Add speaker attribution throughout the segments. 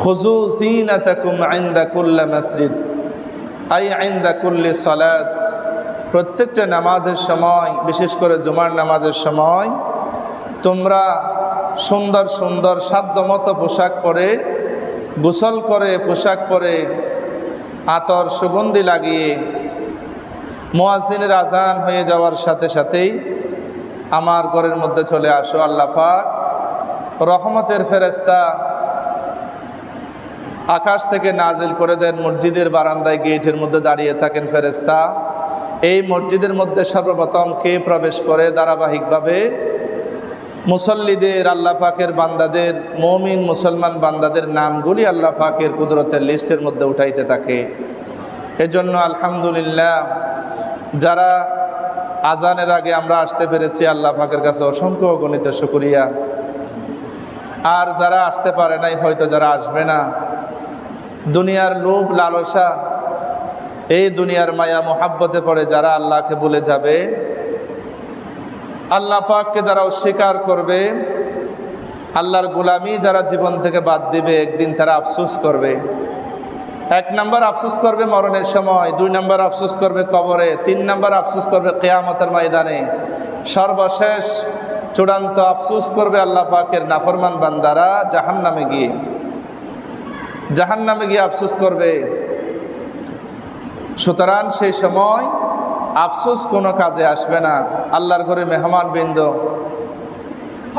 Speaker 1: খুযু যীনাতাকুম ইনদা কুল্লি মসজিদ আই ইনদা কুল্লি সালাত। প্রত্যেকটা নামাজের সময়, বিশেষ করে জুমার নামাজের সময় তোমরা সুন্দর সুন্দর সাধ্যমতো পোশাক পরে, গোসল করে, পোশাক পরে, আতর সুগন্ধি লাগিয়ে মুয়াজ্জিনের আজান হয়ে যাওয়ার সাথে সাথেই আমার ঘরের মধ্যে চলে আসো। আল্লাহ পাক রহমতের ফেরেশতা আকাশ থেকে নাজিল করে দেন। মসজিদের বারান্দায় গেটের মধ্যে দাঁড়িয়ে থাকেন ফেরেশতা। এই মসজিদের মধ্যে সর্বপ্রথম কে প্রবেশ করে? ধারাবাহিকভাবে মুসল্লিদের, আল্লাহ পাকের বান্দাদের, মুমিন মুসলমান বান্দাদের নামগুলি আল্লাহ পাকের কুদরতের লিস্টের মধ্যে উঠাইতে থাকে। এজন্য আলহামদুলিল্লাহ, যারা আজানের আগে আমরা আসতে পেরেছি আল্লাহ পাকের কাছে অসংখ্য গণিত শুকরিয়া। আর যারা আসতে পারে নাই, হয়তো যারা আসবে না, দুনিয়ার লোভ লালসা, এই দুনিয়ার মায়া মোহাব্বতে পড়ে যারা আল্লাহকে ভুলে যাবে, আল্লাহ পাককে যারা অস্বীকার করবে, আল্লাহর গোলামি যারা জীবন থেকে বাদ দিবে, একদিন তারা আফসোস করবে। 1 নম্বর আফসোস করবে মরণের সময়, 2 নম্বর আফসোস করবে কবরে, 3 নম্বর আফসোস করবে কিয়ামতের ময়দানে, সর্বশেষ চূড়ান্ত আফসোস করবে আল্লাহ পাকের নাফরমান বান্দারা জাহান্নামে গিয়ে। জাহান্নামে গিয়ে আফসোস করবে। সুতরাং সেই সময় আফসোস কোনো কাজে আসবে না। আল্লাহর ঘরে মেহমান বৃন্দ,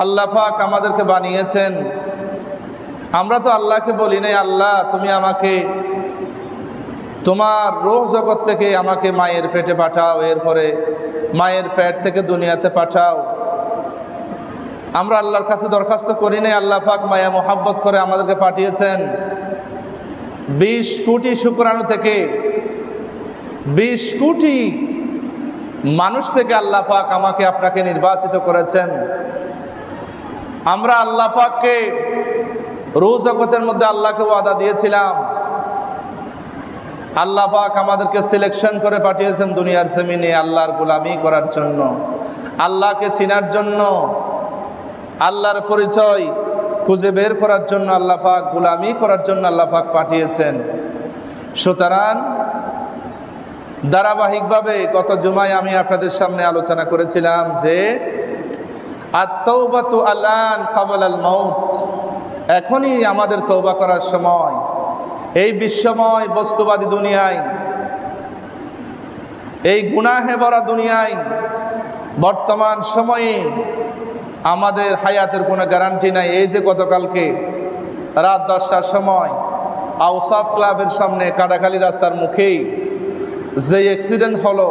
Speaker 1: আল্লাহ পাক আমাদেরকে বানিয়েছেন। আমরা তো আল্লাহকে বলি নাই, আল্লাহ তুমি আমাকে তোমার রূহ জগৎ থেকে আমাকে মায়ের পেটে পাঠাও, এরপরে মায়ের পেট থেকে দুনিয়াতে পাঠাও। আমরা আল্লাহর কাছে দরখাস্ত করি নাই। আল্লাহ পাক মায়া মোহাব্বত করে আমাদেরকে পাঠিয়েছেন। 20 কোটি শুক্রাণু থেকে, 20 কোটি মানুষ থেকে আল্লাহ পাক আমাকে আপনাকে নির্বাচিত করেছেন। আমরা আল্লাহ পাককে রূহ জগতের মধ্যে আল্লাহকে ওয়াদা দিয়েছিলাম। আল্লাহ পাক আমাদেরকে সিলেকশন করে পাঠিয়েছেন দুনিয়ার জমিনে আল্লাহর গোলামি করার জন্য, আল্লাহকে চিনার জন্য, আল্লাহর পরিচয় খুঁজে বের করার জন্য আল্লাহ পাক, গোলামি করার জন্য আল্লাহ পাক পাঠিয়েছেন। সুতরাং ধারাবাহিকভাবে গত জুমায় আমি আপনাদের সামনে আলোচনা করেছিলাম যে আত-তাওবাতু আল-আন ক্বাবলা আল-মাউত, এখনই আমাদের তওবা করার সময়। এই বিশ্বময় বস্তুবাদী দুনিয়ায়, এই গুনাহে ভরা দুনিয়ায়, বর্তমান সময়ে আমাদের হায়াতের কোনো গ্যারান্টি নাই। এই যে গতকালকে রাত 10টার সময় আওসাফ ক্লাবের সামনে কাটাখালী রাস্তার মুখেই যে অ্যাক্সিডেন্ট হলো,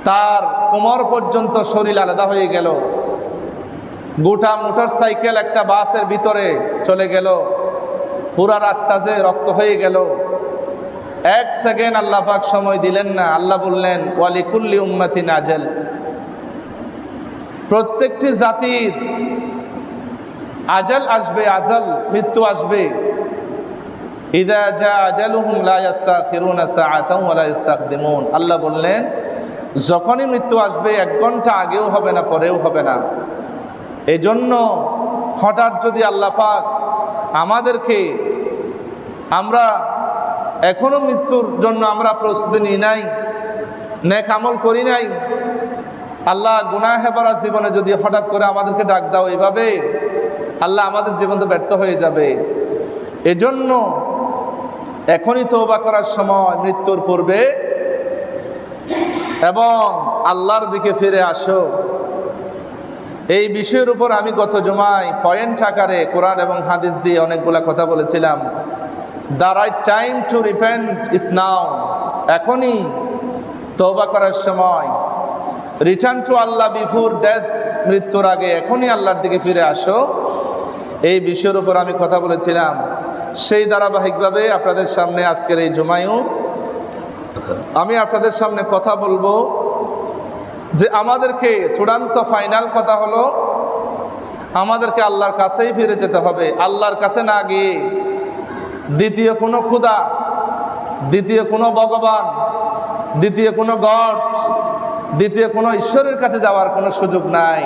Speaker 1: তার কোমর পর্যন্ত শরীর আলাদা হয়ে গেল। গোটা মোটরসাইকেল একটা বাসের ভিতরে চলে গেল, পুরা রাস্তা যে রক্ত হয়ে গেল। 1 সেকেন্ড আল্লাহ পাক সময় দিলেন না। আল্লাহ বললেন ওয়ালিকুল্লি উম্মাতিন আজাল, প্রত্যেকটি জাতির আজাল আসবে, আজাল মৃত্যু আসবে। ইযা জা আজালুহুম লা ইস্তাখিরুনা সাআতান ওয়া লা ইস্তাকদিমুন। আল্লাহ বললেন যখনই মৃত্যু আসবে 1 ঘন্টা আগেও হবে না, পরেও হবে না। এই জন্য হঠাৎ যদি আল্লাহ পাক আমাদেরকে, আমরা এখনো মৃত্যুর জন্য আমরা প্রস্তুতি নিই নাই, নেক আমল করি নাই, আল্লাহ গুনাহে ভরা জীবনে যদি হঠাৎ করে আমাদেরকে ডাক দাও এইভাবে, আল্লাহ আমাদের জীবন তো ব্যর্থ হয়ে যাবে। এজন্য এখনই তওবা করার সময়, মৃত্যুর পূর্বে, এবং আল্লাহর দিকে ফিরে আসো। এই বিষয়ের উপর আমি গত জুমায় পয়েন্ট আকারে কোরআন এবং হাদিস দিয়ে অনেকগুলা কথা বলেছিলাম। The right time to repent is now, এখনই তওবা করার সময়। Return to Allah before death, মৃত্যুর আগে এখনই আল্লাহর দিকে ফিরে আসো। এই বিষয়ের উপর আমি কথা বলেছিলাম। সেই ধারাবাহিকভাবে আপনাদের সামনে আজকের এই জুমায়ও আমি আপনাদের সামনে কথা বলবো যে আমাদেরকে চূড়ান্ত ফাইনাল কথা হলো আমাদেরকে আল্লাহর কাছেই ফিরে যেতে হবে। আল্লাহর কাছে না গিয়ে দ্বিতীয় কোনো খুদা, দ্বিতীয় কোনো ভগবান, দ্বিতীয় কোনো গড, দ্বিতীয় কোনো ঈশ্বরের কাছে যাওয়ার কোনো সুযোগ নাই।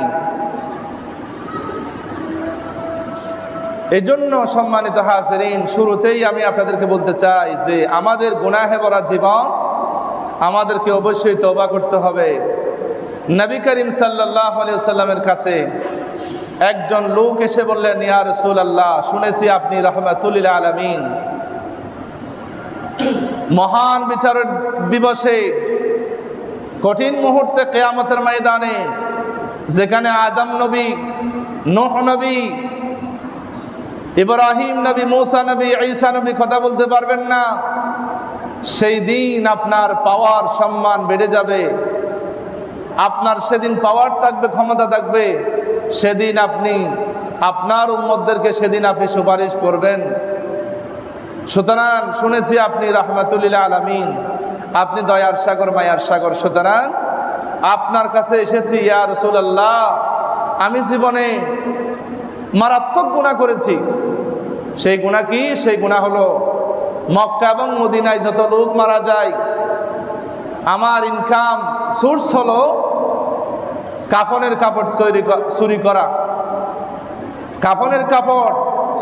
Speaker 1: এজন্য সম্মানিত হাজিরিন, শুরুতেই আমি আপনাদেরকে বলতে চাই যে আমাদের গুনাহে ভরা জীবন, আমাদেরকে অবশ্যই তওবা করতে হবে। নবী করিম সাল্লাল্লাহু আলাইহি ওয়াসাল্লামের কাছে একজন লোক এসে বললেন, ইয়া রাসূলুল্লাহ, শুনেছি আপনি রাহমাতুল লিল আলামিন। মহান বিচারের দিবসে, কঠিন মুহূর্তে, কিয়ামতের ময়দানে, যেখানে আদম নবী, নূহ নবী, ইব্রাহিম নবী, মূসা নবী, ঈসা নবী কথা বলতে পারবেন না, সেই দিন আপনার পাওয়ার সম্মান বেড়ে যাবে। আপনার সেদিন পাওয়ার থাকবে, ক্ষমতা থাকবে। সেদিন আপনি আপনার উম্মতদেরকে সেদিন আপনি সুপারিশ করবেন। সুতরাং শুনেছি আপনি রাহমাতুল লিল আলামিন, আপনি দয়ার সাগর, মায়ার সাগর। সুতরাং আপনার কাছে এসেছি ইয়া রাসূলুল্লাহ, আমি জীবনে মারাত্মক গুনাহ করেছি। সেই গুনাহ কি? সেই গুনাহ হলো মক্কা এবং মদিনায় যত লোক মারা যায়, আমার ইনকাম সোর্স হলো কাফনের কাপড় চুরি করা। কাফনের কাপড়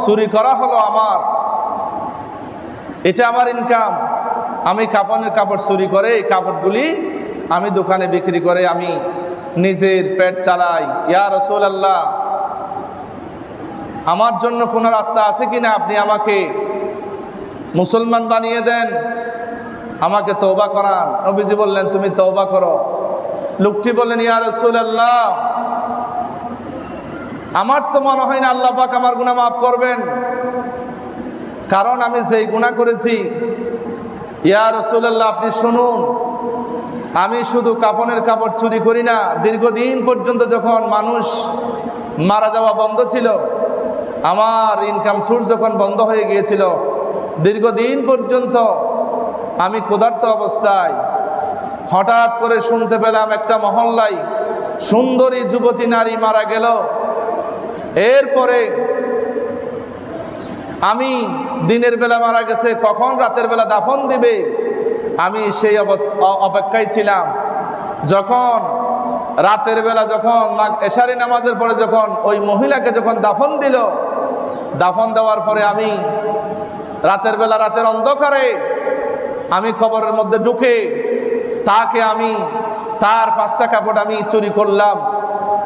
Speaker 1: চুরি করা হলো আমার, এটা আমার ইনকাম। আমি কাফনের কাপড় চুরি করে এই কাপড়গুলি আমি দোকানে বিক্রি করে আমি নিজের পেট চালাই। ইয়া রাসূলুল্লাহ, আমার জন্য কোনো রাস্তা আছে কিনা? আপনি আমাকে মুসলমান বানিয়ে দেন, আমাকে তওবা করান। নবীজি বললেন, তুমি তওবা করো। লোকটি বললেন, ইয়া রাসূলুল্লাহ, আমার তো মনে হয় না আল্লাহ পাক আমার গুনাহ মাফ করবেন, কারণ আমি যেই গুনাহ করেছি। ইয়া রাসূলুল্লাহ, আপনি শুনুন, আমি শুধু কাফনের কাপড় চুরি করি না, দীর্ঘদিন পর্যন্ত যখন মানুষ মারা যাওয়া বন্ধ ছিল, আমার ইনকাম সোর্স যখন বন্ধ হয়ে গিয়েছিল, দীর্ঘদিন পর্যন্ত আমি ক্ষুধার্ত অবস্থায় হঠাৎ করে শুনতে পেলাম একটা মহল্লায় সুন্দরী যুবতী নারী মারা গেল। এরপরে আমি দিনের বেলা মারা গেছে, কখন রাতের বেলা দাফন দিবে, আমি সেই অপেক্ষায় ছিলাম। যখন রাতের বেলা, যখন এশারি নামাজের পরে যখন ওই মহিলাকে যখন দাফন দিল, দাফন দেওয়ার পরে আমি রাতের বেলা, রাতের অন্ধকারে আমি কবরের মধ্যে ঢুকে তাকে আমি তার 5টা কাপড় আমি চুরি করলাম।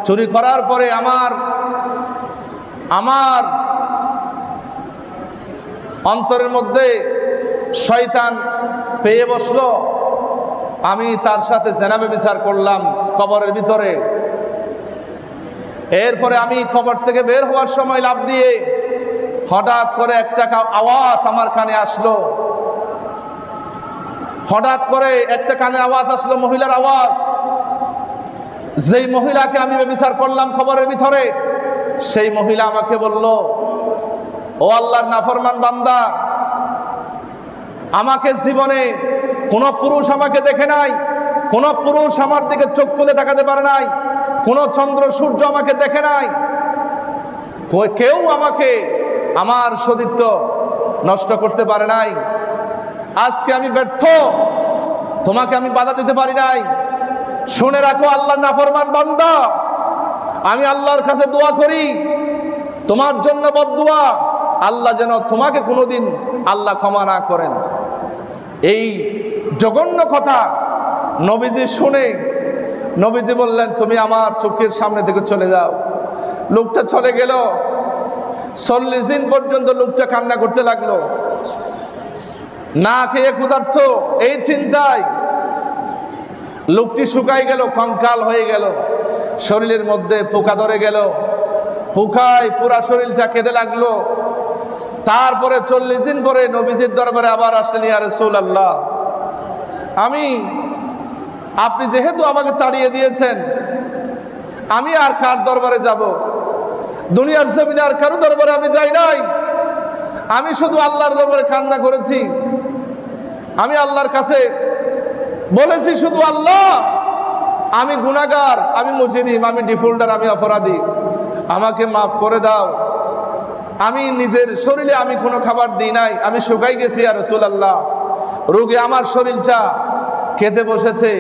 Speaker 1: চুরি করার পরে আমার অন্তরের মধ্যে শয়তান পেয়ে বসলো। আমি তার সাথে জিনা ব্যভিচার করলাম কবরের ভিতরে। এরপরে আমি কবর থেকে বের হওয়ার সময় লাফ দিয়ে হঠাৎ করে একটা আওয়াজ আমার কানে আসলো। হঠাৎ করে একটা কানে আওয়াজ আসলো, মহিলার আওয়াজ। যেই মহিলাকে আমি ব্যভিচার করলাম কবরের ভিতরে, সেই মহিলা আমাকে বলল, ও আল্লাহর নাফরমান বান্দা, আমাকে জীবনে কোন পুরুষ আমাকে দেখে নাই, কোন পুরুষ আমার দিকে চোখ তুলে তাকাতে পারে নাই, কোন চন্দ্র সূর্য আমাকে দেখে নাই, কেউ আমাকে আমার সতীত্ব নষ্ট করতে পারে নাই। আজকে আমি ব্যর্থ, তোমাকে আমি বাধা দিতে পারি নাই। শুনে রাখো আল্লাহর নাফরমান বান্দা, আমি আল্লাহর কাছে দোয়া করি, তোমার জন্য বদদুয়া, আল্লাহ যেন তোমাকে কোনোদিন আল্লাহ ক্ষমা না করেন। এই জঘন্য কথা নবীজি শুনে নবীজি বললেন, তুমি আমার চোখের সামনে থেকে চলে যাও। লোকটা চলে গেল। 40 দিন পর্যন্ত লোকটা কান্না করতে লাগলো, না খেয়ে ক্ষুধার্ত। এই চিন্তায় লোকটি শুকাই গেল, কঙ্কাল হয়ে গেল, শরীরের মধ্যে পোকা ধরে গেল, পোকায় পুরা শরীরটা কেঁদে লাগলো। তারপরে 40 দিন পরে নবীজির দরবারে আবার আসলেন, ইয়া রাসূলুল্লাহ, আপনি যেহেতু আমাকে তাড়িয়ে দিয়েছেন, আমি আর কার দরবারে যাব? দুনিয়ার জমিনে আর কারো দরবারে আমি যাই নাই। আমি শুধু আল্লাহর দরবারে কান্না করেছি। আমি আল্লাহর কাছে বলেছি শুধু, আল্লাহ, আমি গুনাহগার, আমি মুজরিম, আমি ডিফল্টার, আমি অপরাধী, আমাকে মাফ করে দাও। আমি নিজের শরীরে আমি কোনো খাবার দিই নাই, আমি শুকাই গেছি ইয়া রাসূলুল্লাহ, রোগে আমার শরীরটা কেঁদে বসেছে।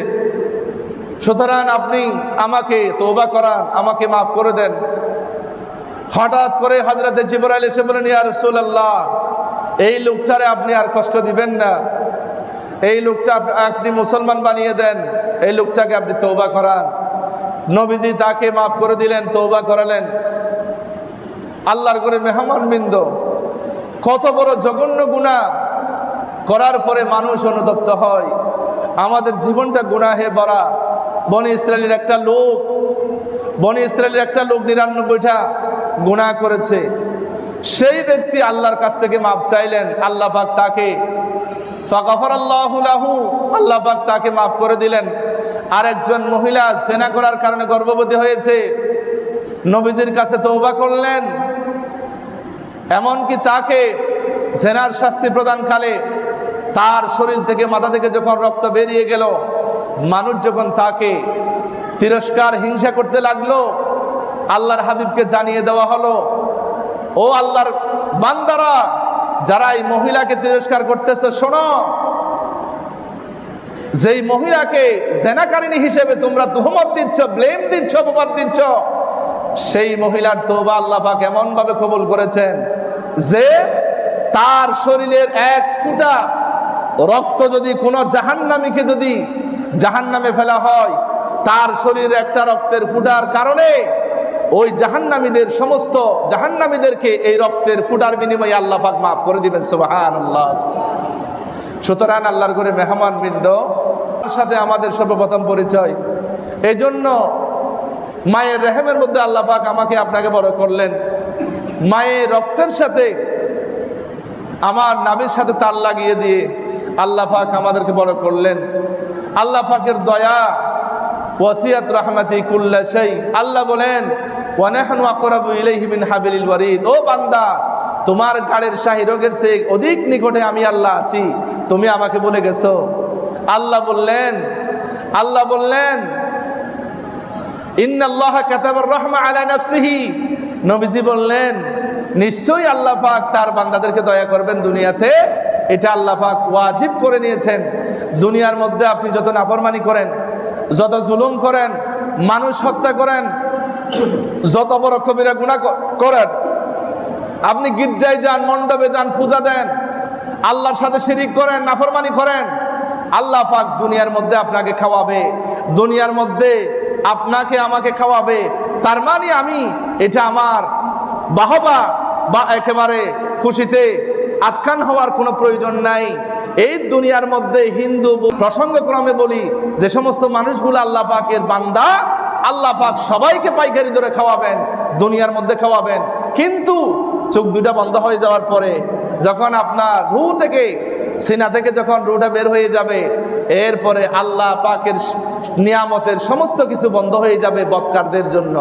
Speaker 1: সুতরাং আপনি আমাকে তওবা করান, আমাকে মাফ করে দেন। হঠাৎ করে হযরতে জিবরাইল এসে বলেন, ইয়া রাসূলুল্লাহ, এই লোকটারে আপনি আর কষ্ট দিবেন না, এই লোকটা আপনি মুসলমান বানিয়ে দেন, এই লোকটাকে আপনি তওবা করান। নবীজি তাকে মাফ করে দিলেন, তওবা করালেন। আল্লাহর ঘরে মেহমানবৃন্দ, কত বড় জঘন্য গুনাহ করার পরে মানুষ অনুতপ্ত হয়। আমাদের জীবনটা গুনাহে ভরা। বনি ইসরায়েলের একটা লোক ৯৯টা গুনাহ করেছে। সেই ব্যক্তি আল্লাহর কাছ থেকে মাপ চাইলেন, আল্লাহ পাক তাকে ফাগফারাল্লাহু লাহু, আল্লাহ পাক তাকে মাফ করে দিলেন। আরেকজন মহিলা জিনা করার কারণে গর্ভবতী হয়েছে, নবীজির কাছে তওবা করলেন। এমনকি তাকে জিনার শাস্তি প্রদানকালে তার শরীর থেকে, মাথা থেকে যখন রক্ত বেরিয়ে গেল, মানুষ যখন তাকে তিরস্কার, হিংসা করতে লাগলো, আল্লাহর হাবিবকে জানিয়ে দেওয়া হলো, ও আল্লাহর বান্দারা, যারা এই মহিলাকে তিরস্কার করতেছে, শোনো, যেই মহিলাকে জেনাকারিনী হিসেবে তোমরা তুহমত দিচ্ছ, ব্লেম দিচ্ছ, অপবাদ দিচ্ছ, সেই মহিলার তওবা আল্লাহ পাক এমন ভাবে কবুল করেছেন যে তার শরীরের এক ফোঁটা রক্ত যদি কোনো জাহান্নামীকে যদি জাহান্নামে ফেলা হয়, তার শরীরে একটা রক্তের ফোঁটার কারণে ওই জাহান্নামীদের, সমস্ত জাহান্নামীদেরকে এই রক্তের ফোঁটার বিনিময়ে আল্লাহ পাক মাফ করে দিবেন। সুবহানাল্লাহ। সুতরাং আল্লাহর ঘরে মেহমানবৃন্দ, তার সাথে আমাদের সর্বপ্রথম পরিচয়। এই জন্য মায়ের রেহেমের মধ্যে আল্লাহ পাক আমাকে আপনাকে বড় করলেন। মায়ের রক্তের সাথে, আমার নাভির সাথে তাল লাগিয়ে দিয়ে আল্লাহ পাক আমাদেরকে বড় করলেন। আল্লাহ পাকের দয়া, ওয়াসিয়াত রাহমাতি কুল্লা শাই। আল্লাহ বলেন, ওয়া নাহনু আকরাবু ইলাইহি মিন হাবিলিল ওয়ারিদ। ও বান্দা, তোমার গাড়ির শাহী রোগের চেয়ে অধিক নিকটে আমি আল্লাহ আছি, তুমি আমাকে বলে গেছো। আল্লাহ বললেন ইন্নাল্লাহা কাতাবার রাহমা আলা নাফসিহি। নবীজি বললেন, নিশ্চয়ই আল্লাহ পাক তার বান্দাদেরকে দয়া করবেন দুনিয়াতে। এটা আল্লাহ পাক ওয়াজিব করে নিয়েছেন। দুনিয়ার মধ্যে আপনি যত নাফরমানি করেন, যত জুলুম করেন, মানুষ হত্যা করেন, যত বড় কবিরা গুনাহ করেন, আপনি গির্জায় যান, মণ্ডপে যান, পূজা দেন, আল্লাহর সাথে শিরিক করেন, নাফরমানি করেন, আল্লাহ পাক দুনিয়ার মধ্যে আপনাকে খাওয়াবে, দুনিয়ার মধ্যে আপনাকে আমাকে খাওয়াবে। তার মানে এটা আমার বাহবা বা একেবারে খুশিতে আখ্যান হওয়ার কোনো প্রয়োজন নাই। এই দুনিয়ার মধ্যে হিন্দু প্রসঙ্গক্রমে বলি, যে সমস্ত মানুষগুলো আল্লাহ পাকের বান্দা, আল্লাহ পাক সবাইকে পাইকারি দরে খাওয়াবেন, দুনিয়ার মধ্যে খাওয়াবেন। কিন্তু চোখ দুটা বন্ধ হয়ে যাওয়ার পরে, যখন আপনার রূহ থেকে, সিনা থেকে যখন রূহটা বের হয়ে যাবে, এরপরে আল্লাহ পাকের নিয়ামতের সমস্ত কিছু বন্ধ হয়ে যাবে বদকারদের জন্য,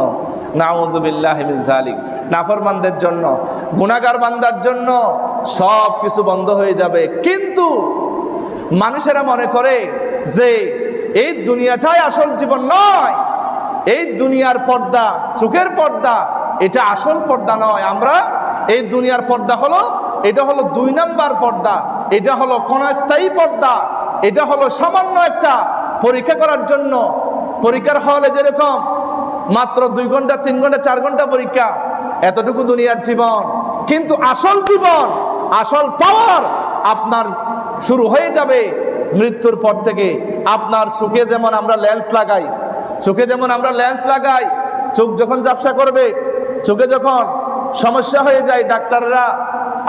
Speaker 1: নাউযুবিল্লাহি মিন যালিক, নাফরমানদের জন্য, গুনাহগার বান্দার জন্য সব কিছু বন্ধ হয়ে যাবে। কিন্তু মানুষেরা মনে করে যে এই দুনিয়াটাই আসল জীবন নয়, এই দুনিয়ার পর্দা, চোখের পর্দা, এটা আসল পর্দা নয়। আমরা এই দুনিয়ার পর্দা হলো, এটা হলো 2 নাম্বার পর্দা, এটা হলো ক্ষণস্থায়ী পর্দা, এটা হলো সামান্য একটা পরীক্ষা করার জন্য। পরীক্ষার হলে যেরকম মাত্র 2 ঘন্টা, 3 ঘন্টা, 4 ঘন্টা পরীক্ষা, এতটুকু দুনিয়ার জীবন। কিন্তু আসল জীবন, আসল পাওয়ার আপনার শুরু হয়ে যাবে মৃত্যুর পর থেকে। আপনার চোখে যেমন আমরা লেন্স লাগাই, চোখ যখন ঝাপসা করবে, চোখে যখন সমস্যা হয়ে যায়, ডাক্তাররা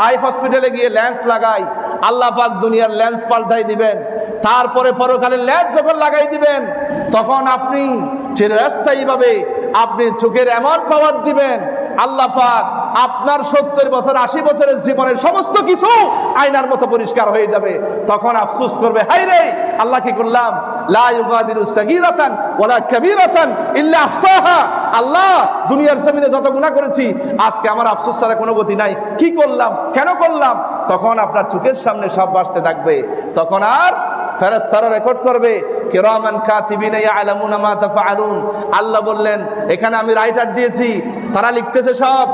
Speaker 1: আই হসপিটালে গিয়ে লেন্স লাগায়। আল্লাহ পাক দুনিয়ার লেন্স পাল্টাই দিবেন। তারপরে পরকালের লেন্স যখন লাগাই দিবেন, তখন আপনি চিরস্থায়ীভাবে আপনি চোখের এমন পাওয়ার দিবেন, আল্লাহ পাক আপনার 70 বছর, 80 বছরের জীবনের সমস্ত কিছু আয়নার মতো পরিষ্কার হয়ে যাবে। তখন আফসোস করবে, হায় রে, আল্লাহ কি করলাম? লা ইউগাদিরু সাগীরাতান ওয়ালা কাবীরাতান ইল্লা আহসাহা। আল্লাহ, দুনিয়ার জমিনে যত গুনাহ করেছি, আজকে আমার আফসোস ছাড়া কোনো গতি নাই। কি করলাম, কেন করলাম? তখন আপনার চোখের সামনে সব ভাসতে থাকবে। তখন আর ফেরেশতারা রেকর্ড করবে, কিরামান কাতিবিনা ইয়ালামুনা মা তাফআলুন। আল্লাহ বললেন, এখানে আমি রাইটার দিয়েছি, তারা লিখতেছে সব।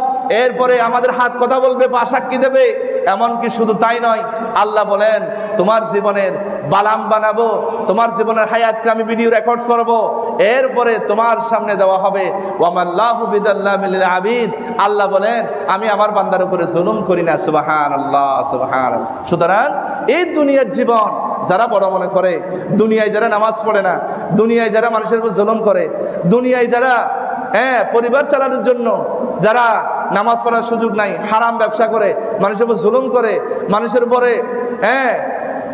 Speaker 1: এরপরে আমাদের হাত কথা বলবে, পা সাক্ষী দেবে। এমনকি শুধু তাই নয়, আল্লাহ বলেন, তোমার জীবনের বালাম বানাবো, তোমার জীবনের হায়াতকে আমি ভিডিও রেকর্ড করব, এরপরে তোমার সামনে দেওয়া হবে। ওয়ামাল্লাহু বিযাল্লামিল লিল আবিদ, আল্লাহ বলেন আমি আমার বান্দার উপরে জুলুম করি না। সুবহানাল্লাহ, সুবহানাল্লাহ। সুতরাং এই দুনিয়ার জীবন যারা বড় মনে করে, দুনিয়ায় যারা নামাজ পড়ে না, দুনিয়ায় যারা মানুষের উপর জুলুম করে, দুনিয়ায় যারা পরিবার চালানোর জন্য যারা নামাজ পড়ার সুযোগ নাই, হারাম ব্যবসা করে, মানুষের উপর জুলুম করে, মানুষের উপরে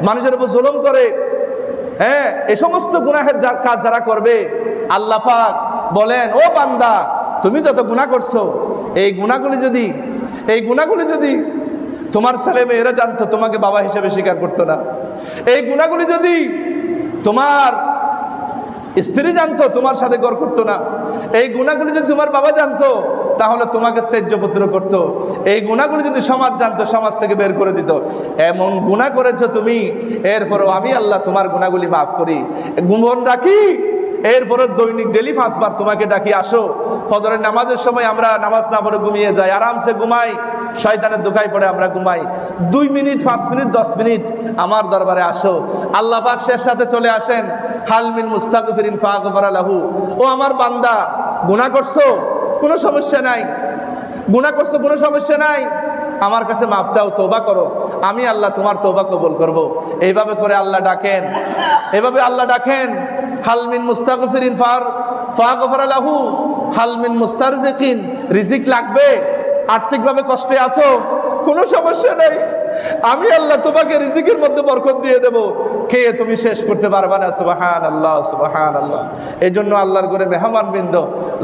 Speaker 1: মানুষের উপর জুলুম করে, এই সমস্ত গুনাহের কাজ যারা করবে, আল্লাহ পাক বলেন ও বান্দা তুমি যত গুনাহ করছো, এই গুনাহগুলি যদি তোমার ছেলে মেয়েরা জানতো, তোমাকে বাবা হিসেবে স্বীকার করতো না। এই গুনাহগুলি যদি তোমার স্ত্রী জানতো, তোমার সাথে ঘর করতো না। এই গুনাহগুলি যদি তোমার বাবা জানতো, তাহলে তোমাকে ত্যায্যপুত্র করতো। এই গুনাহগুলি যদি সমাজ জানতো, সমাজ থেকে বের করে দিত। এমন গুনাহ করেছো তুমি, এরপরও আমি আল্লাহ তোমার গুনাহগুলি মাফ করি, গুমন রাখি। এরপরে দৈনিক ডেলি 5 বার তোমাকে ডাকি, আসো। ফজরের নামাজের সময় আমরা নামাজ না পড়ে ঘুমিয়ে যাই, আরামসে ঘুমাই, শয়তানের দোকায় পড়ে আমরা ঘুমাই। 2 মিনিট, 5 মিনিট, 10 মিনিট আমার দরবারে আসো। আল্লাহ পাক শেষ সাথে চলে আসেন, হাল মিন মুস্তাগফিরিন ফাগফারা লাহু। ও আমার বান্দা, গুনাহ করছো, কোনো সমস্যা নাই, গুনাহ করছো, কোনো সমস্যা নাই, আমার কাছে মাপ চাও, তওবা করো, আমি আল্লাহ তোমার তওবা কবুল করব। এইভাবে করে আল্লাহ ডাকেন, এভাবে আল্লাহ ডাকেন, হাল মিন মুস্তাগফিরিন ফাগফারা লাহু, হাল মিন মুস্তারজিকিন, রিজিক লাগবে, আর্থিকভাবে কষ্টে আছো, কোনো সমস্যা নেই, আমি আল্লাহ তোমাকে রিজিকের মধ্যে বরকত দিয়ে দেব, খেয়ে তুমি শেষ করতে পারবা না। সুবহানাল্লাহ, সুবহানাল্লাহ। এই জন্য আল্লাহর ঘরে মেহমান বৃন্দ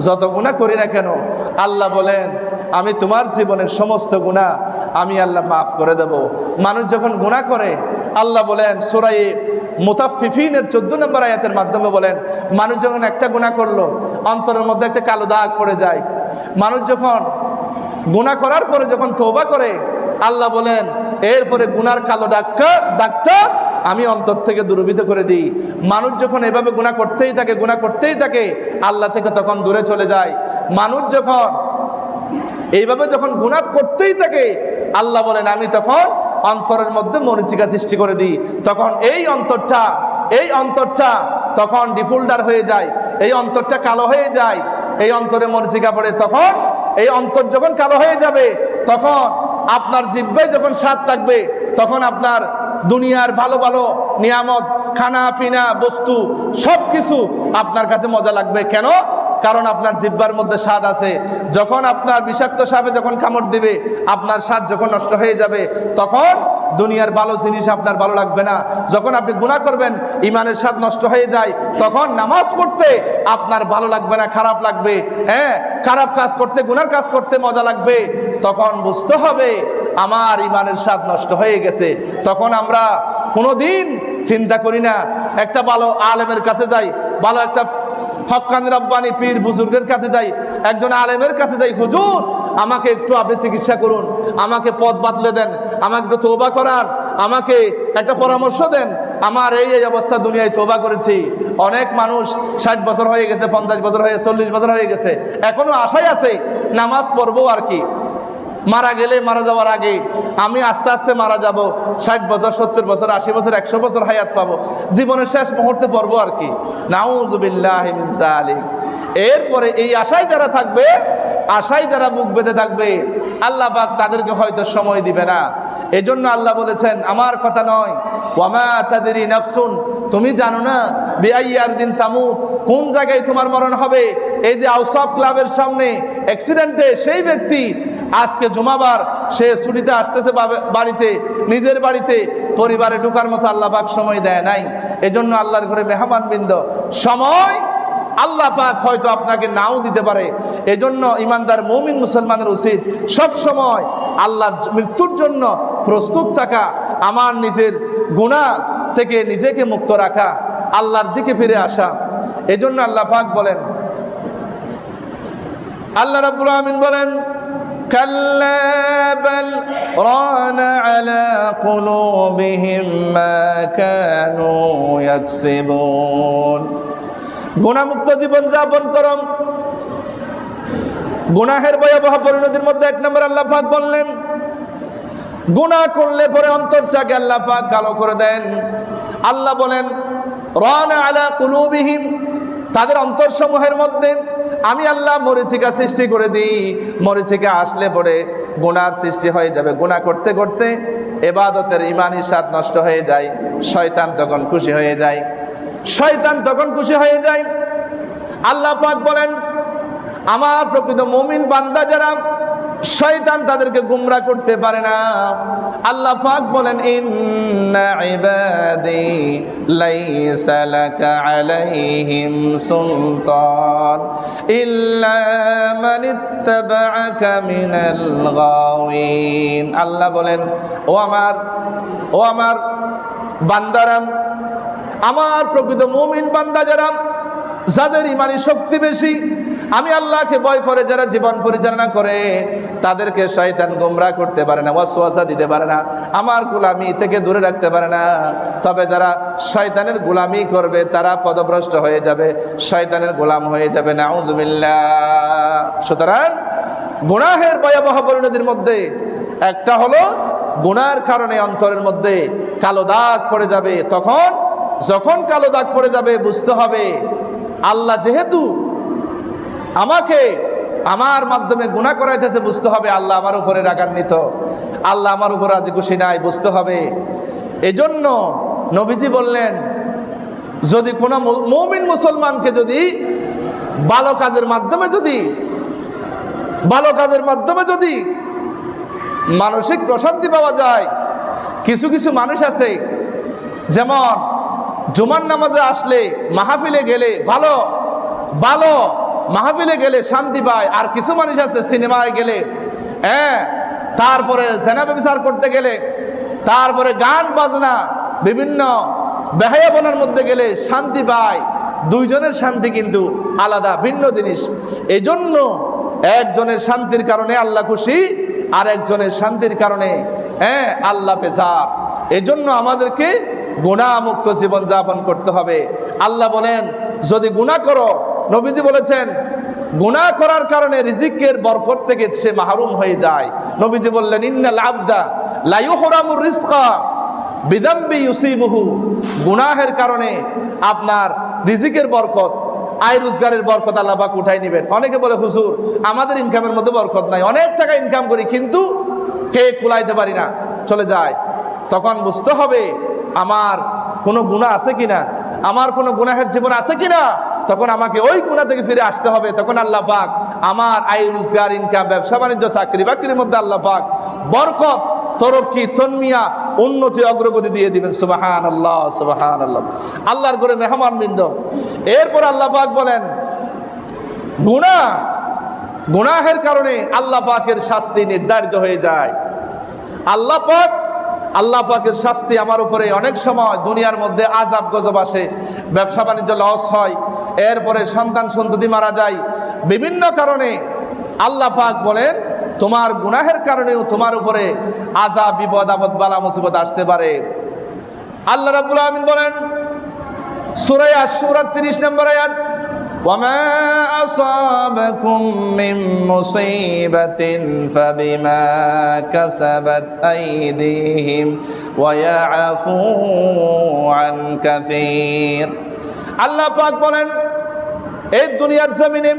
Speaker 1: যত গুনাহ করি না কেন, আল্লাহ বলেন আমি তোমার জীবনের সমস্ত গুনাহ আমি আল্লাহ মাফ করে দেব। মানুষ যখন গুনাহ করে, আল্লাহ বলেন সূরা মুতাফফিফিনের 14 নম্বর আয়াতের মাধ্যমে বলেন, মানুষ যখন একটা গুনাহ করলো, অন্তরের মধ্যে একটা কালো দাগ পড়ে যায়। মানুষ যখন গুনাহ করার পরে যখন তওবা করে, আল্লাহ বলেন এরপরে গুনার কালো দাগটা আমি অন্তর থেকে দূরীভূত করে দিই। মানুষ যখন এভাবে গুনাহ করতেই থাকে, আল্লাহ থেকে তখন দূরে চলে যায়। মানুষ যখন এইভাবে যখন গুনাহ করতেই থাকে, আল্লাহ বলেন আমি তখন অন্তরের মধ্যে মরিচিকা সৃষ্টি করে দিই। তখন এই অন্তরটা তখন ডিফোল্ডার হয়ে যায়, এই অন্তরটা কালো হয়ে যায়, এই অন্তরে মরিচিকা পড়ে। তখন এই অন্তর যখন কালো হয়ে যাবে, তখন আপনার জিহ্বায় যখন স্বাদ থাকবে, তখন আপনার দুনিয়ার ভালো ভালো নিয়ামত, খানা পিনা বস্তু সব কিছু আপনার কাছে মজা লাগবে। কেন? কারণ আপনার জিহ্বার মধ্যে স্বাদ আছে। যখন আপনার বিষাক্ত সাপে যখন কামড় দিবে, আপনার স্বাদ যখন নষ্ট হয়ে যাবে, তখন দুনিয়ার ভালো জিনিস আপনার ভালো লাগবে না। যখন আপনি গুনাহ করবেন, ইমানের স্বাদ নষ্ট হয়ে যায়, তখন নামাজ পড়তে আপনার ভালো লাগবে না, খারাপ লাগবে। খারাপ কাজ করতে, গুনার কাজ করতে মজা লাগবে। তখন বুঝতে হবে আমার ইমানের স্বাদ নষ্ট হয়ে গেছে। তখন আমরা কোনোদিন চিন্তা করি না, একটা ভালো আলেমের কাছে যাই, ভালো একটা হক্কানি রব্বানি পীর বুজুর্গের কাছে যাই, একজন আলেমের কাছে যাই, হুজুর আমাকে একটু আপনি চিকিৎসা করুন, আমাকে পথ বাতলে দেন, আমাকে একটু তওবা করান, আমাকে একটা পরামর্শ দেন, আমার এই অবস্থা, দুনিয়ায় তওবা করেছি। অনেক মানুষ 60 বছর হয়ে গেছে, 50 বছর হয়ে 40 বছর হয়ে গেছে, এখনো আশায় আছে নামাজ পড়বো আর কি, মারা গেলে, মারা যাওয়ার আগে আমি আস্তে আস্তে মারা যাব, 60 বছর 70 বছর 80 বছর 100 বছর হায়াত পাবো, জীবনের শেষ মুহূর্তে পড়বো আর কি। নাউযুবিল্লাহি মিন যালিক। এরপরে এই আশায় যারা থাকবে, আশায় যারা বুক বেঁধে থাকবে, আল্লাহ পাক তাদেরকে হয়তো সময় দিবে না। এজন্য আল্লাহ বলেছেন, আমার কথা নয়, ওয়ামা তাদরি নাফসুন, তুমি জানো না বিআইয়ি আরদিন তামুত, কোন জায়গায় তোমার মরণ হবে। এই যে আউসাফ ক্লাবের সামনে অ্যাক্সিডেন্টে সেই ব্যক্তি আজকে জুমাবার, সে ছুটিতে আসতেছে বাড়িতে, নিজের বাড়িতে, পরিবারে ঢোকার মতো আল্লাহ পাক সময় দেয় নাই। এজন্য আল্লাহর ঘরে মেহমানবৃন্দ, সময় আল্লাহ পাক হয়তো আপনাকে নাও দিতে পারে। এজন্য ইমানদার মুমিন মুসলমানের উচিত সব সময় আল্লাহর মৃত্যুর জন্য প্রস্তুত থাকা, আমার নিজের গুনাহ থেকে নিজেকে মুক্ত রাখা, আল্লাহর দিকে ফিরে আসা। এজন্য আল্লাহ পাক বলেন, আল্লাহ রাব্বুল আমিন বলেন, কাল্লা বাল রানা আলা কুলুবিহিম মা কানু ইয়াকসিবুন। গুনাহমুক্ত জীবন যাপন করম। গুনাহের ভয়াবহ পরিণতির মধ্যে 1 নম্বর আল্লাহ পাক বললেন, গুনাহ করলে পরে অন্তরটাকে আল্লাহ পাক কালো করে দেন। আল্লাহ বলেন রানা আলা কুলুবিহিম, তাদের অন্তরসমূহের মধ্যে আমি আল্লাহ মরিচিকা সৃষ্টি করে দিই। মরিচিকা আসলে পরে গুনার সৃষ্টি হয়ে যাবে, গুনাহ করতে করতে ইবাদতের ঈমানি স্বাদ নষ্ট হয়ে যায়। শয়তান তখন খুশি হয়ে যায়, শয়তান তখন খুশি হয়ে যায়। আল্লাহ পাক বলেন আমার প্রকৃত মুমিন বান্দা যারা, শয়তান তাদেরকে গুমরাহ করতে পারে না। আল্লাহ পাক বলেন ইন্না ইবাদি লাইসা লাকা আলাইহিম সুলতান ইল্লা মান ইত্তাবাআকা মিনাল গাওয়িন। আল্লাহ বলেন ও আমার বান্দারা, আমার প্রকৃত মুমিন বান্দা যারা, যাদের ইমানি শক্তি বেশি, আমি আল্লাহকে ভয় করে যারা জীবন পরিচালনা করে, তাদেরকে শয়তান গোমরাহ করতে পারে না, ওয়াসওয়াসা দিতে পারে না, আমার গোলামি থেকে দূরে রাখতে পারে না। তবে যারা শয়তানের গোলামি করবে তারা পদভ্রষ্ট হয়ে যাবে, শয়তানের গোলাম হয়ে যাবে, নাউজুবিল্লাহ। সুতরাং গুনাহের ভয়াবহ পরিণতির মধ্যে একটা হলো গুনার কারণে অন্তরের মধ্যে কালো দাগ পড়ে যাবে। যখন কালো দাগ পড়ে যাবে বুঝতে হবে আল্লাহ যেহেতু আমাকে আমার মাধ্যমে গুনাহ করাইতেছে, বুঝতে হবে আল্লাহ আমার উপরে রাগান্বিত, আল্লাহ আমার উপর রাজি খুশি নাই, বুঝতে হবে। এজন্য নবীজি বললেন যদি কোনো মুমিন মুসলমানকে যদি ভালো কাজের মাধ্যমে যদি মানসিক প্রশান্তি পাওয়া যায়, কিছু কিছু মানুষ আছে যেমন জুমার নামাজে আসলে মাহফিলে গেলে ভালো মাহফিলে গেলে শান্তি পায়, আর কিছু মানুষ আছে সিনেমায় গেলে, তারপরে জেনা ব্যভিচার করতে গেলে, তারপরে গান বাজনা বিভিন্ন বেহায়াপনার মধ্যে গেলে শান্তি পায়। দুইজনের শান্তি কিন্তু আলাদা, ভিন্ন জিনিস। এই জন্য একজনের শান্তির কারণে আল্লাহ খুশি, আর একজনের শান্তির কারণে আল্লাহ পেছার। এই জন্য আমাদেরকে গুনাহমুক্ত জীবন যাপন করতে হবে। আল্লাহ বলেন যদি গুনাহ করো, নবীজি বলেছেন গুনাহ করার কারণে রিজিকের বরকত থেকে সে মাহরুম হয়ে যায়। নবীজি বললেন ইন্নাল আবদা লা ইউহরামুর রিজকা বিযামবি ইউসিবুহু, গুনাহের কারণে আপনার রিজিকের বরকত, আয় রোজগারের বরকত আল্লাহ পাক উঠাই নেবেন। অনেকে বলে হুজুর আমাদের ইনকামের মধ্যে বরকত নাই, অনেক টাকা ইনকাম করি কিন্তু কে কুলাইতে পারি না, চলে যায়। তখন বুঝতে হবে আমার কোনো গুনাহ আছে কিনা, আমার কোনো গুনাহের জীবন আছে কিনা, তখন আমাকে ওই গুনাহ থেকে ফিরে আসতে হবে। তখন আল্লাহ পাক আমার আয় রোজগার, ইনকাম, ব্যবসা বাণিজ্য, চাকরি বাকরির মধ্যে আল্লাহ পাক বরকত, তরক্কি, তন্মিয়া, উন্নতি, অগ্রগতি দিয়ে দিবেন। সুবহানাল্লাহ, সুবহানাল্লাহ। আল্লাহর ঘরে মেহমান বৃন্দ, এরপর আল্লাহ পাক বলেন গুনাহের কারণে আল্লাহ পাকের শাস্তি নির্ধারিত হয়ে যায়। আল্লাহ পাকের শাস্তি আমার উপরে অনেক সময় দুনিয়ার মধ্যে আযাব গজব আসে, ব্যবসা বাণিজ্য লস হয়, এরপরে সন্তান সন্ততি মারা যায়, বিভিন্ন কারণে আল্লাহ পাক বলেন তোমার গুনাহের কারণেও তোমার উপরে আযাব, বিপদ আপদ, বালা মুসিবত আসতে পারে। আল্লাহ রাব্বুল আলামিন বলেন সূরা আশ-শূরা 30 নম্বর আয়াত, وما أصابكم من مصيبة فبما كسبت أيديهم ويعفو عن كثير। আল্লাহ পাক বলেন এই দুনিয়ার জমিনে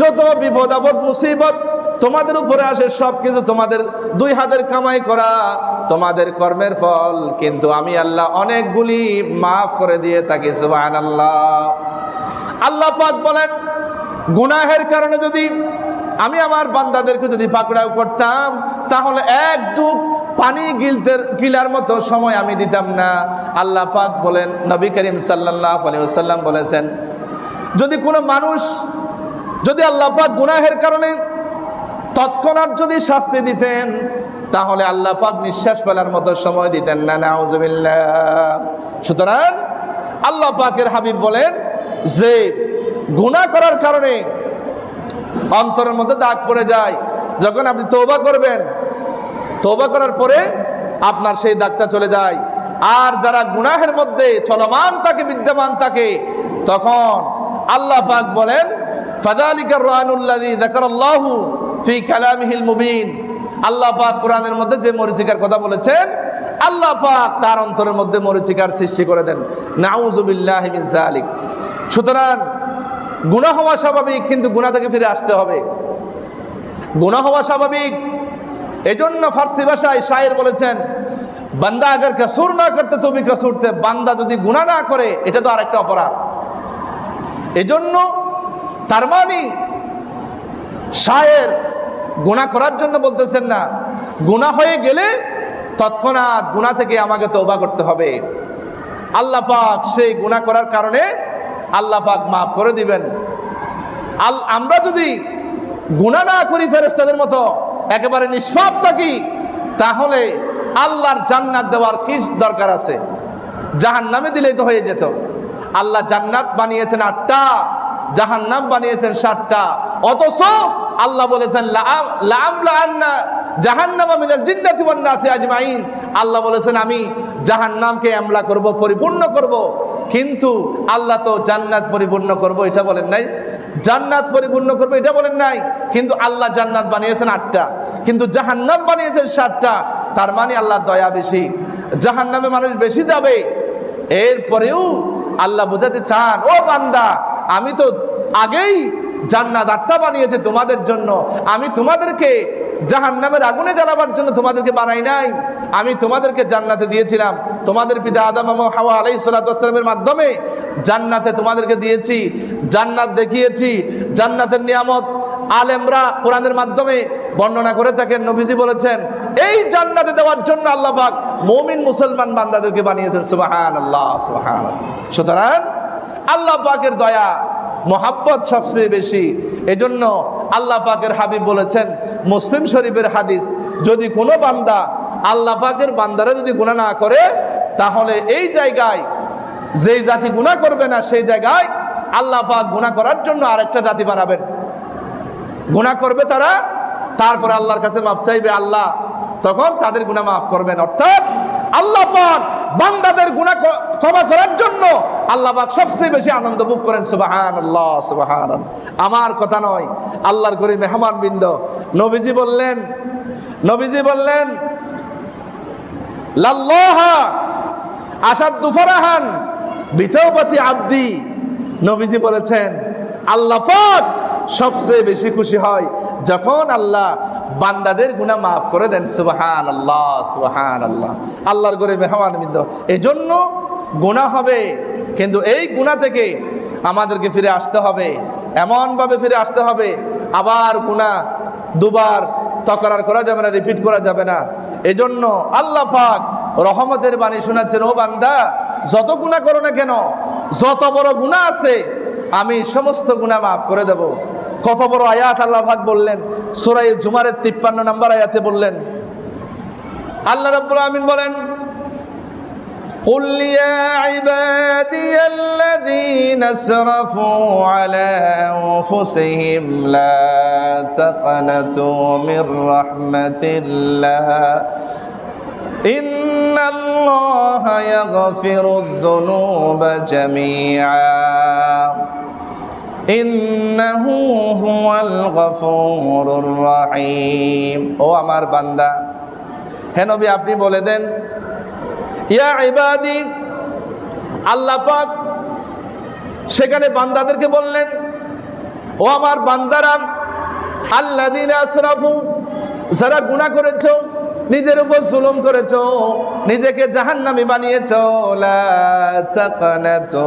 Speaker 1: যত বিপদ আপদ মুসিবত তোমাদের উপরে আসে সবকিছু তোমাদের দুই হাতের কামাই করা, তোমাদের কর্মের ফল, কিন্তু আমি আল্লাহ অনেকগুলি মাফ করে দিয়ে থাকি। সুবহানাল্লাহ। আল্লাহ পাক বলেন গুনাহের কারণে যদি আমি আমার বান্দাদেরকে যদি পাকড়াও করতাম তাহলে এক ডুব পানি গিলার মতো সময় আমি দিতাম না। আল্লাহ পাক বলেন, নবী করিম সাল্লাল্লাহু আলাইহি ওয়াসাল্লাম বলেছেন যদি কোনো মানুষ যদি আল্লাহ পাক গুনাহের কারণে তৎক্ষণাৎ যদি শাস্তি দিতেন তাহলে আল্লাহ পাক নিঃশ্বাস ফেলার মতো সময় দিতেন না। নাউজুবিল্লাহ। সুতরাং আল্লাহ পাকের হাবিব বলেন যে গুনাহ করার কারণে অন্তরের মধ্যে দাগ পড়ে যায়, যখন আপনি তওবা করবেন, তওবা করার পরে আপনার সেই দাগটা চলে যায়। আর যারা গুনাহের মধ্যে চলমান থাকে, বিদ্যমান থাকে, তখন আল্লাহ পাক বলেন ফাযালিকার রানুল্লাযী যাকারাল্লাহু ফি কালামিহিল মুবিন। আল্লাহ পাক কোরআনের মধ্যে যে মরিচিকার কথা বলেছেন আল্লাহ পাক তার অন্তরের মধ্যে মরিচিকার সৃষ্টি করে দেন। নাউযুবিল্লাহি মিন যালিক। সুতরাং গুনাহ হওয়া স্বাভাবিক, কিন্তু গুনাহ থেকে ফিরে আসতে হবে। গুনাহ হওয়া স্বাভাবিক, এজন্য ফার্সি ভাষায় শায়ের বলেছেন, বান্দা আগার কসুর না করতে তো ভি কসুরতে, বান্দা যদি গুনাহ না করে এটা তো আরেকটা অপরাধ। এজন্য তার মানে শায়ের গুনাহ করার জন্য বলতেছেন না, গুনাহ হয়ে গেলে তৎক্ষণাৎ গুনাহ থেকে আমাকে তওবা করতে হবে। আল্লাহ পাক সেই গুনাহ করার কারণে আল্লাহ পাক মাফ করে দিবেন। আমরা যদি গুনাহ না করি ফেরেশতাদের মতো একেবারে নিষ্পাপ থাকি, তাহলে আল্লাহর জান্নাত দেওয়ার কি দরকার আছে? জাহান্নামে দিলেই তো হয়ে যেত। আল্লাহ জান্নাত বানিয়েছেন 8টা, জাহান্নাম বানিয়েছেন 7টা। অথচ আল্লাহ বলেছেন লাআমলাআন্না জাহান্নামা মিনাল জিন্নাতি ওয়ান নাসি আজমাইন। আল্লাহ বলেছেন আমি জাহান্নামকে আমলা করব, পরিপূর্ণ করব। কিন্তু আল্লাহ তো জান্নাত পরিপূর্ণ করব এটা বলেন নাই, জান্নাত পরিপূর্ণ করব এটা বলেন নাই। কিন্তু আল্লাহ জান্নাত বানিয়েছেন 8টা, কিন্তু জাহান্নাম বানিয়েছেন 7টা। তার মানে আল্লাহর দয়া বেশি, জাহান্নামে মানুষ বেশি যাবে। এরপরেও আল্লাহ বোঝাতে চান, ও বান্দা, আমি তো আগেই জান্নাত 8টা বানিয়েছি তোমাদের জন্য। আমি তোমাদেরকে জাহান্নামের আগুনে জ্বালাবার জন্য তোমাদেরকে বানাই নাই, আমি তোমাদেরকে জান্নাতে দিয়েছিলাম। তোমাদের পিতা আদম এবং হাওয়া আলাইহিস সালাতু ওয়াস সালামের মাধ্যমে জান্নাতে তোমাদেরকে দিয়েছি, জান্নাত দেখিয়েছি। জান্নাতের নিয়ামত আলেমরা কোরআনের মাধ্যমে বর্ণনা করে থাকেন। নবীজি বলেছেন এই জান্নাতে দেওয়ার জন্য আল্লাহ পাক মুমিন মুসলমান বান্দাদেরকে বানিয়েছেন। সুবহানাল্লাহ, সুবহানাল্লাহ। সুতরাং আল্লাহ পাকের দয়া মোহাব্বত সবচেয়ে বেশি। এজন্য আল্লাহ পাকের হাবিব বলেছেন, মুসলিম শরীফের হাদিস, যদি কোনো বান্দা আল্লাহ পাকের বান্দারা যদি গুনাহ না করে, তাহলে এই জায়গায় যেই জাতি গুনাহ করবে না সেই জায়গায় আল্লাহ পাক গুনাহ করার জন্য আরেকটা জাতি বানাবেন। গুনাহ করবে তারা, তারপরে আল্লাহর কাছে মাপ চাইবে, আল্লাহ তখন তাদের গুনাহ মাফ করবেন। অর্থাৎ আল্লাহ পাক বান্দাদের গুনাহ ক্ষমা করার জন্য আল্লাহ পাক সবচেয়ে বেশি আনন্দ ভোগ করেন। সুবহানাল্লাহ, সুবহানাল্লাহ। আমার কথা নয়, আল্লাহর করে মেহমানবৃন্দ। নবীজি বললেন লাল্লাহা আশাদ্দু ফারাহান বিতাওবাতি আবদি। নবীজি বলেছেন আল্লাহ পাক সবচেয়ে বেশি খুশি হয় যখন আল্লাহ বান্দাদের গুনাহ মাফ করে দেন। সুবহানাল্লাহ, সুবহানাল্লাহ। আল্লাহর ঘরে মেহমানবৃন্দ, এজন্য গুনাহ হবে, কিন্তু এই গুনাহ থেকে আমাদেরকে ফিরে আসতে হবে, এমনভাবে ফিরে আসতে হবে। আবার গুনাহ দুবার তকরার করা যাবে না, রিপিট করা যাবে না। এজন্য আল্লাহ পাক রহমতের বাণী শোনাচ্ছেন, ও বান্দা, যত গুনাহ করো না কেন, যত বড় গুনাহ আছে আমি সমস্ত গুনাহ মাফ করে দেব। কত বড় আয়াত আল্লাহ পাক বললেন, সূরা জুমারের 53 নম্বর আয়াতে বললেন, আল্লাহ রাব্বুল আমিন বলেন, قل يا عبادي الذين اسرفوا على أنفسهم لا تقنطوا من رحمة الله إن الله يغفر الذنوب جميعا إنه هو الغفور الرحيم। ও আমার বান্দা, হে নবী আপনি বলে দেন, ইয়া ইবাদি, আল্লাহ পাক সেখানে বান্দাদেরকে বললেন, ও আমার বান্দারা, আল্লাযীনা আসরাফু, যারা গুনাহ করেছো, নিজের উপর জুলুম করেছো, নিজেকে জাহান্নামী বানিয়েছো, লা তাকনাতু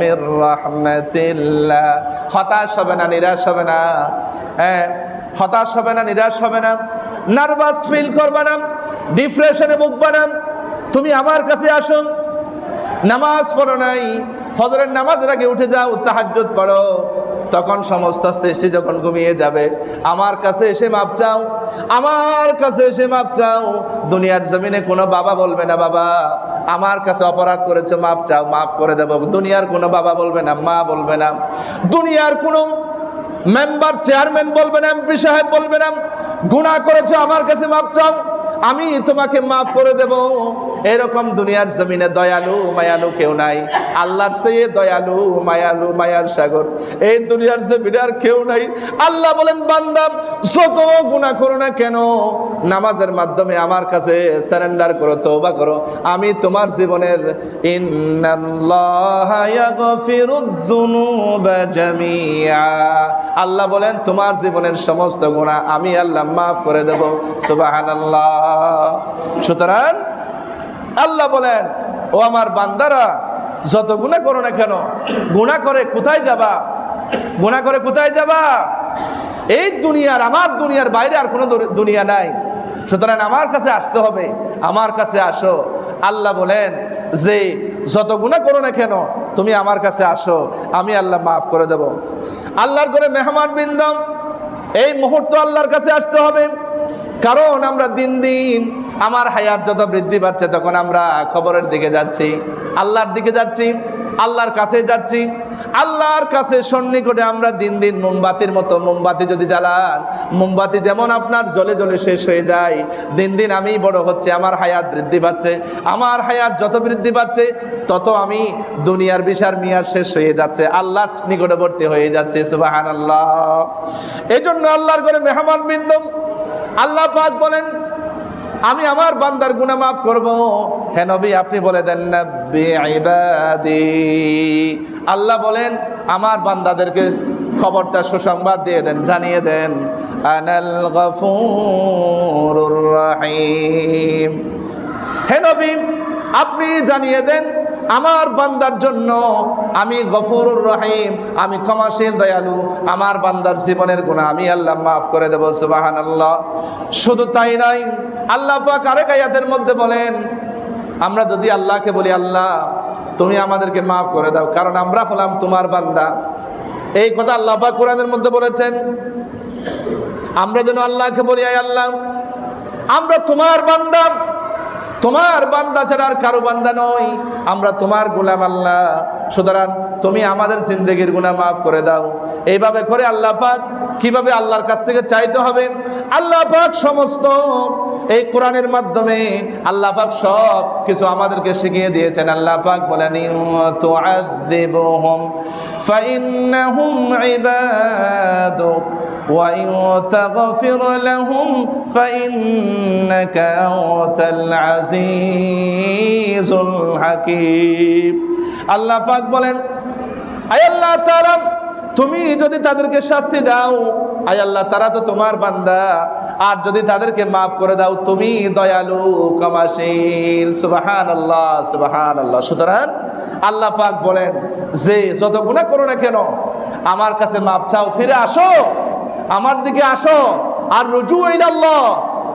Speaker 1: মির রাহমাতিল্লাহ, হতাশ হবে না, নিরাশ হবে না। হতাশ হবে না, নিরাশ হবে না, নার্ভাস ফিল করবে না, ডিপ্রেশনে ভুগবে না। তুমি আমার কাছে আসো, নামাজ পড়ো নাই, ফজরের নামাজের আগে উঠে যাও, তাহাজ্জুদ পড়ো, তখন সমস্ত সৃষ্টি যখন ঘুমিয়ে যাবে আমার কাছে এসে মাপ চাও, আমার কাছে এসে মাপ চাও। দুনিয়ার জমিনে কোনো বাবা বলবে না বাবা আমার কাছে অপরাধ করেছে মাপ চাও, মাফ করে দেব। দুনিয়ার কোনো বাবা বলবে না, মা বলবে না, দুনিয়ার কোনো মেম্বার চেয়ারম্যান বলবে না, এমপি সাহেব বলবে না, গুনাহ করেছো আমার কাছে মাপ চাও, আমি তোমাকে মাফ করে দেব। এরকম দুনিয়ার জমিনে দয়ালু মায়ালু কেউ নাই। আল্লাহর চেয়ে দয়ালু মায়ালু মায়ার সাগর এই দুনিয়ার জমিনে আর কেউ নাই। আল্লাহ বলেন বান্দা যত গুনাহ করো না কেন, নামাজের মাধ্যমে আমার কাছে সারেন্ডার করো, তওবা করো, আমি তোমার জীবনের ইন্নাল্লাহা ইয়াগফিরুয যুনুবা জামিআ, আল্লাহ বলেন তোমার জীবনের সমস্ত গুনাহ আমি আল্লাহ মাফ করে দেব। সুবহানাল্লাহ। সুতরাং আল্লাহ বলেন ও আমার বান্দারা যত গুনাহ করো না কেন, গুনাহ করে কোথায় যাবা? গুনাহ করে কোথায় যাবা? এই দুনিয়ার, আমার দুনিয়ার বাইরে আর কোনো দুনিয়া নাই। সুতরাং আমার কাছে আসতে হবে, আমার কাছে আসো। আল্লাহ বলেন যে যত গুনাহ করো না কেন তুমি আমার কাছে আসো, আমি আল্লাহ মাফ করে দেব। আল্লাহর ঘরে মেহমান বিন্দম এই মুহূর্ত আল্লাহর কাছে আসতে হবে, কারণ আমরা দিন দিন আমার হায়াত যত বৃদ্ধি পাচ্ছে তখন আমরা কবরের দিকে যাচ্ছি, আল্লাহর দিকে যাচ্ছি, আল্লাহর কাছে যাচ্ছি। আল্লাহর কাছে সন্নিকটে আমরা দিন দিন মোমবাতির মতো, মোমবাতি যদি জ্বালান, মোমবাতি যেমন আপনার জ্বলে জ্বলে শেষ হয়ে যায়, দিন দিন আমি বড় হচ্ছে, আমার হায়াত বৃদ্ধি পাচ্ছে। আমার হায়াত যত বৃদ্ধি পাচ্ছে তত আমি দুনিয়ার বিষার মিয়ার শেষ হয়ে যাচ্ছে, আল্লাহর নিকটবর্তী হয়ে যাচ্ছে। সুবহানাল্লাহ। এই জন্য আল্লাহর ঘরে মেহমান বিন্দু আল্লাহ পাক বলেন আমি আমার বান্দার গুনাহ মাফ করব। হে নবী আপনি বলে দেন নব্বি ইবাদি, আল্লাহ বলেন আমার বান্দাদেরকে খবরটা সুসংবাদ দিয়ে দেন, জানিয়ে দেন আনাল গফুরুর রহিম। হে নবী আপনি জানিয়ে দেন আমার বান্দার জন্য আমি গফুরুর রহিম, আমি ক্ষমাশীল দয়ালু, আমার বান্দার জীবনের গুনাহ আমি আল্লাহ মাফ করে দেব। সুবহানাল্লাহ। শুধু তাই নয়, আল্লাহ পাক আরেক আয়াতের মধ্যে বলেন আমরা যদি আল্লাহকে বলি আল্লাহ তুমি আমাদেরকে মাফ করে দাও, কারণ আমরা হলাম তোমার বান্দা, এই কথা আল্লাহ পাক কোরআনের মধ্যে বলেছেন। আমরা যেন আল্লাহকে বলি আয় আল্লাহ আমরা তোমার বান্দা, তোমার বান্দা ছাড়া আর কারো বান্দা নই, আমরা তোমার গোলাম আল্লাহ, সুতরাং তুমি আমাদের জিন্দেগির গুনাহ মাফ করে দাও। এইভাবে করে আল্লাহ পাক কিভাবে আল্লাহর কাছ থেকে চাইতে হবে আল্লাহ পাক সমস্ত এই কোরআনের মাধ্যমে আল্লাহ পাক সব কিছু আমাদেরকে শিখিয়ে দিয়েছেন। আল্লাহ পাক বলেন তুআযিবুহুম ফাইন্নাহুম ইবাদুক ওয়া ইন তাগফির লাহুম ফাইন্নাকা আনতাল আজিজুল হাকীম। আল্লাহ পাক বলেন আয় আল্লাহ তাআলা তুমি যদি তাদেরকে শাস্তি দাও, আয় আল্লাহ তারা তো তোমার বান্দা, আর যদি তাদেরকে মাফ করে দাও তুমি দয়ালু ক্ষমাশীল। সুবহানাল্লাহ, সুবহানাল্লাহ। সুতরাং আল্লাহ পাক বলেন যে যত গুনাহ করো না কেন আমার কাছে মাফ চাও, ফিরে আসো, আমার দিকে আসো। আর রুজু ইলাল্লাহ,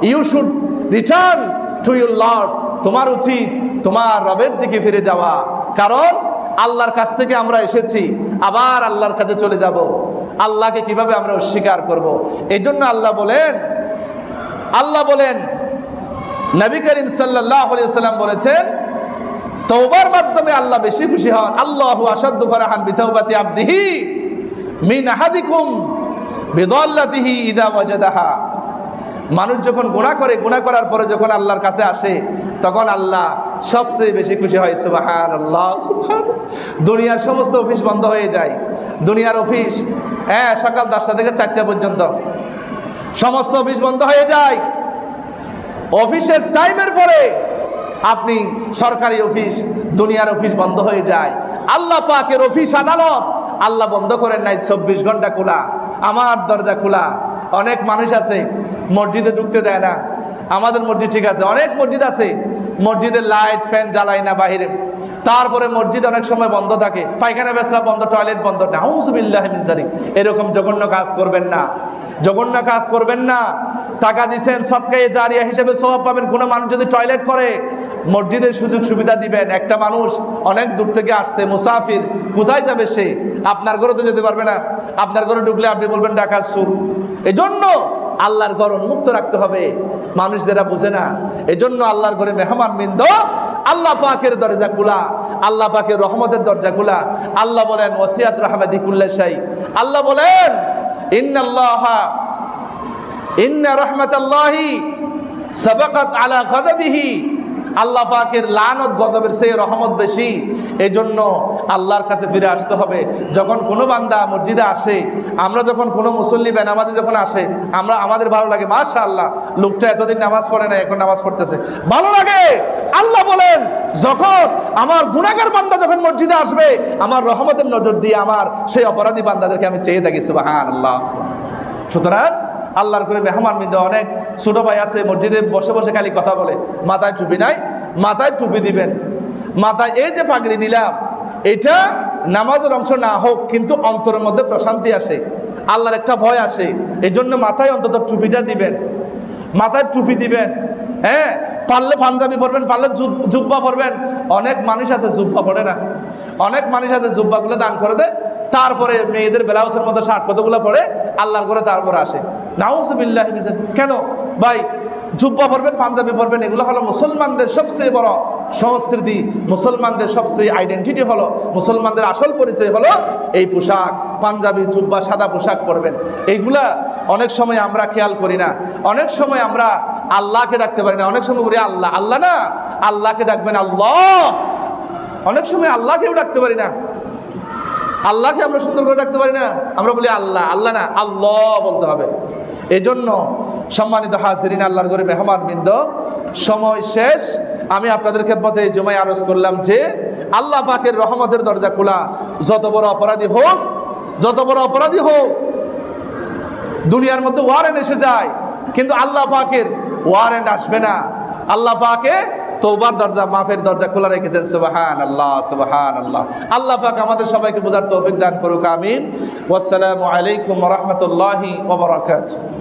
Speaker 1: you should return to your lord, তোমার উচিত তোমার রবের দিকে ফিরে যাওয়া, কারণ আল্লাহর কাছ থেকে আমরা এসেছি, আবার আল্লাহর কাছে চলে যাব। আল্লাহকে কিভাবে আমরা অস্বীকার করব? এই জন্য আল্লাহ বলেন নবী করিম সাল্লাল্লাহু আলাইহি ওয়াসাল্লাম বলেছেন তওবার মাধ্যমে আল্লাহ বেশি খুশি হন। আল্লাহু আশাদ্দু ফারহান বিতাওবাতি আবদিহি মিন আহাদিকুম বিদাল্লাতিহি ইযা ওয়াজাদাহা। মানুষ যখন গুনাহ করে, গুনাহ করার পরে যখন আল্লাহর কাছে আসে তখন আল্লাহ সবচেয়ে বেশি খুশি হয়। সুবহানাল্লাহ, সুবহানাল্লাহ। দুনিয়ার সমস্ত অফিস বন্ধ হয়ে যায়, দুনিয়ার অফিস সকাল 10টা থেকে 4টা পর্যন্ত সমস্ত অফিস বন্ধ হয়ে যায়। অফিসের টাইমের পরে আপনি সরকারি অফিস, দুনিয়ার অফিস বন্ধ হয়ে যায়। আল্লাহ পাকের অফিস আদালত আল্লাহ বন্ধ করেন নাই, 24 ঘন্টা খোলা, আমার দরজা খোলা। অনেক মানুষ আছে মসজিদে ঢুকতে দেয় না, আমাদের মসজিদ ঠিক আছে, অনেক মসজিদ আছে মসজিদের লাইট ফ্যান জ্বালায় না বাহিরে, তারপরে মসজিদ অনেক সময় বন্ধ থাকে, পায়খানা পেশাব বন্ধ, টয়লেট বন্ধ। নাউযুবিল্লাহি মিন যালিক। এরকম জঘন্য কাজ করবেন না, জঘন্য কাজ করবেন না। টাকা দিবেন সদকায়ে জারিয়া হিসেবে সওয়াব পাবেন। কোনো মানুষ যদি টয়লেট করে মসজিদের সুযোগ সুবিধা দিবেন। একটা মানুষ অনেক দূর থেকে আসছে, মুসাফির, কোথায় যাবে সে? আপনার ঘরে তো যেতে পারবে না, আপনার ঘরে ঢুকলে আপনি বলবেন ডাকাত চোর। এজন্য আল্লাহর ঘর উন্মুক্ত রাখতে হবে, মানুষ যারা বুঝে না। এজন্য আল্লাহর ঘরে মেহমান বিন্দ আল্লাহ পাকের দরজা খোলা, আল্লাহ পাকের রহমতের দরজা খোলা। আল্লাহ বলেন ওয়াসিয়াত রাহমাতি কুল্লি শাই। আল্লাহ বলেন ইন্না রাহমাতাল্লাহি সাবাকাত আলা গাদাবিহি। আল্লাহ পাকের লানত গজবের চেয়ে রহমত বেশি। এই জন্য আল্লাহর কাছে ফিরে আসতে হবে। যখন কোনো বান্দা মসজিদে আসে, আমরা যখন কোনো মুসল্লি বেনামাজি যখন আসে, আমাদের ভালো লাগে, মাশাআল্লাহ লোকটা এতদিন নামাজ পড়ে না, এখন নামাজ পড়তেছে, ভালো লাগে। আল্লাহ বলেন, যখন আমার গুনাহগার বান্দা যখন মসজিদে আসবে, আমার রহমতের নজর দিয়ে আমার সেই অপরাধী বান্দাদেরকে আমি চেয়ে থাকি। সুবহানাল্লাহ। সুতরাং আল্লাহর করে মেহমান বিন্দু অনেক ছোট ভাই আছে মসজিদে বসে বসে খালি কথা বলে, মাথায় টুপি নাই, মাথায় টুপি দিবেন। মাথায় এই যে পাগড়ি দিলাম, এটা নামাজের অংশ না হোক, কিন্তু অন্তরের মধ্যে প্রশান্তি আসে, আল্লাহর একটা ভয় আসে। এই জন্য মাথায় অন্তত টুপিটা দিবেন, মাথায় টুপি দিবেন। হ্যাঁ, পারলে পাঞ্জাবি পরবেন, পারলে জুব্বা পরবেন। অনেক মানুষ আছে জুব্বা পরে না, অনেক মানুষ আছে জুব্বাগুলো দান করে দেয়, তারপরে মেয়েদের ব্লাউজের মধ্যে শার্ট কতগুলো পরে আল্লাহর করে তারপরে আসে। নাউজুবিল্লাহ। কেন ভাই? জুব্বা পরবেন, পাঞ্জাবি পরবেন, এগুলো হলো মুসলমানদের সবচেয়ে বড় সংস্কৃতি, মুসলমানদের সবচেয়ে আইডেন্টিটি হলো, মুসলমানদের আসল পরিচয় হলো এই পোশাক, পাঞ্জাবি, জুব্বা, সাদা পোশাক পরবেন। এইগুলা অনেক সময় আমরা খেয়াল করি না, অনেক সময় আমরা আল্লাহকে ডাকতে পারি না, অনেক সময় বলি আল্লাহ, আল্লাহ না, আল্লাহকে ডাকবেন আল্লাহ। অনেক সময় আল্লাহকেও ডাকতে পারি না, আল্লাহকে আমরা সুন্দর করে ডাকতে পারি না, আমরা বলি আল্লাহ, আল্লাহ না, আল্লাহ বলতে হবে। এই জন্য সম্মানিত হাজিরিন, আল্লাহর ঘরে মেহমান বৃন্দ, সময় শেষ। আমি আপনাদের খেদমতে এই জুমায় আরজ করলাম যে আল্লাহ পাকের রহমতের দরজা খোলা। যত বড় অপরাধী হোক, যত বড় অপরাধী হোক, দুনিয়ার মধ্যে ওয়ারেন্ট এসে যায়, কিন্তু আল্লাহ পাকের ওয়ারেন্ট আসবে না। আল্লাহ পাকে তওবার দরজা, মাফের দরজা খোলা রেখেছেন। সুবহানাল্লাহ, সুবহানাল্লাহ। আল্লাহ পাক আমাদের সবাইকে বোঝার তৌফিক দান করুক, আমিন। ওয়াসসালামু আলাইকুম ওয়া রাহমাতুল্লাহি ওয়া বারাকাতুহু।